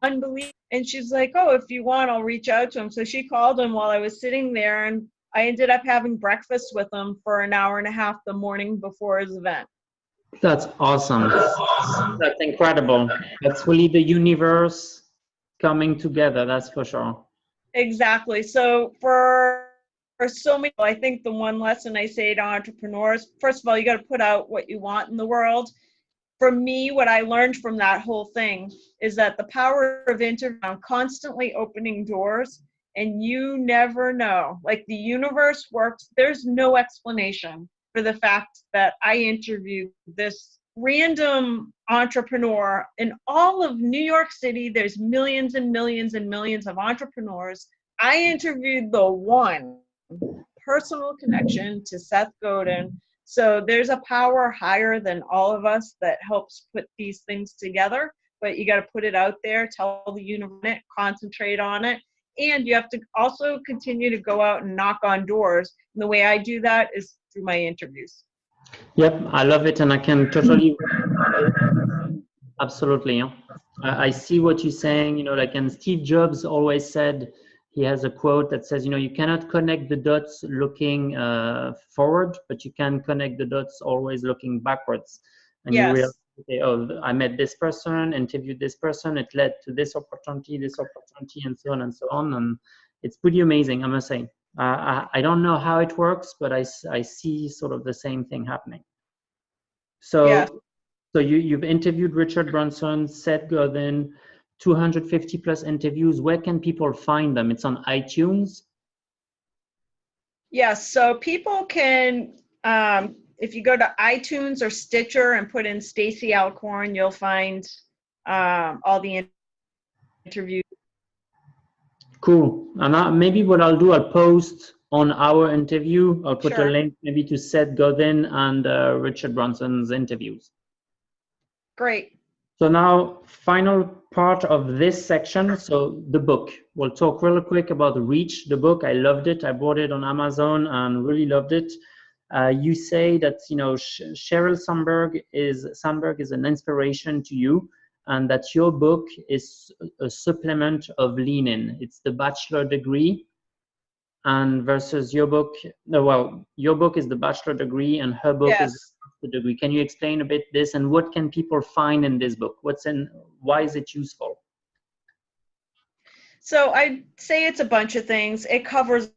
unbelievable. And she's like, oh, if you want, I'll reach out to him. So she called him while I was sitting there, and I ended up having breakfast with him for an hour and a half the morning before his event. That's awesome. That's incredible. That's really the universe coming together, that's for sure. Exactly. So for so many, I think the one lesson I say to entrepreneurs, first of all, you got to put out what you want in the world. For me, what I learned from that whole thing is that the power of interviewing, constantly opening doors, and you never know. Like, the universe works. There's no explanation for the fact that I interviewed this random entrepreneur in all of New York City. There's millions and millions and millions of entrepreneurs. I interviewed the one personal connection to Seth Godin. So there's a power higher than all of us that helps put these things together, but you got to put it out there, tell the universe, concentrate on it. And you have to also continue to go out and knock on doors. And the way I do that is through my interviews. Yep, I love it, and I can totally, absolutely. I see what you're saying. Like, and Steve Jobs always said, he has a quote that says, you cannot connect the dots looking forward, but you can connect the dots always looking backwards. And yes. You realize, okay, oh, I met this person, interviewed this person, it led to this opportunity, and so on and so on. And it's pretty amazing, I must say. I don't know how it works, but I see sort of the same thing happening. So, yeah. So you've interviewed Richard Branson, Seth Godin. 250 plus interviews. Where can people find them? It's on iTunes. Yes, so people can, if you go to iTunes or Stitcher and put in Stacey Alcorn, you'll find all the interviews. Cool. And maybe what I'll do, I'll post on our interview, I'll put a link maybe to Seth Godin and Richard Branson's interviews. Great. So now, final part of this section, so the book. We'll talk real quick about Reach, the book. I loved it. I bought it on Amazon and really loved it. You say that, you know, Sheryl Sandberg is an inspiration to you, and that your book is a supplement of Lean In. It's the bachelor degree, and versus your book, well, your book is the bachelor degree and her book is the degree. Can you explain a bit this, and what can people find in this book? Why is it useful? So I'd say it's a bunch of things. It covers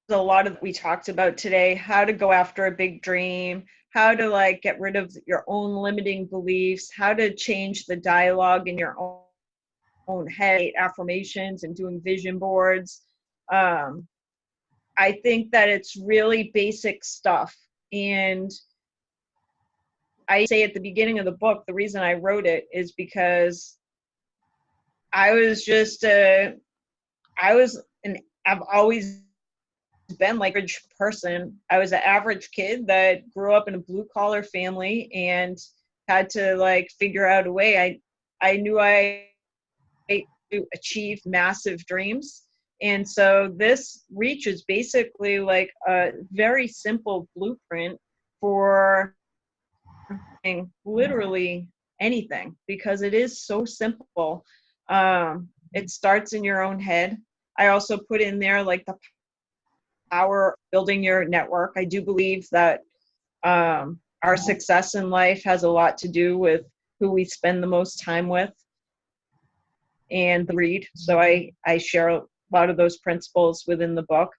a lot of what we talked about today, how to go after a big dream, how to like get rid of your own limiting beliefs, how to change the dialogue in your own head, affirmations and doing vision boards. I think that it's really basic stuff. And I say at the beginning of the book, the reason I wrote it is because I've always been like an average person. I was an average kid that grew up in a blue collar family and had to like figure out a way. I knew I to achieve massive dreams. And so this Reach is basically like a very simple blueprint for literally anything, because it is so simple. It starts in your own head. I also put in there like the power of building your network. I do believe that our success in life has a lot to do with who we spend the most time with and read. So I share a lot of those principles within the book.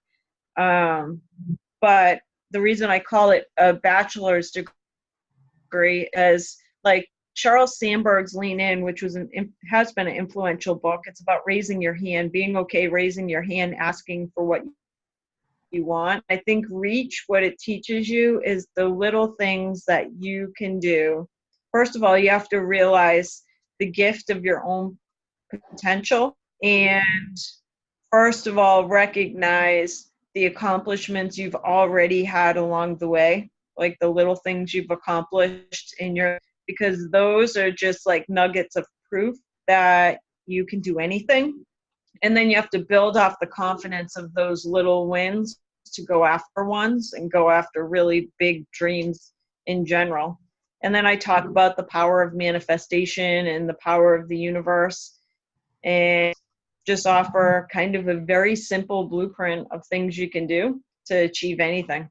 But the reason I call it a bachelor's degree is like Sheryl Sandberg's Lean In, which has been an influential book. It's about raising your hand, being okay raising your hand, asking for what you want. I think Reach, what it teaches you is the little things that you can do. First of all, you have to realize the gift of your own potential, and first of all, recognize the accomplishments you've already had along the way, like the little things you've accomplished because those are just like nuggets of proof that you can do anything. And then you have to build off the confidence of those little wins to go after ones and go after really big dreams in general. And then I talk about the power of manifestation and the power of the universe, and just offer kind of a very simple blueprint of things you can do to achieve anything.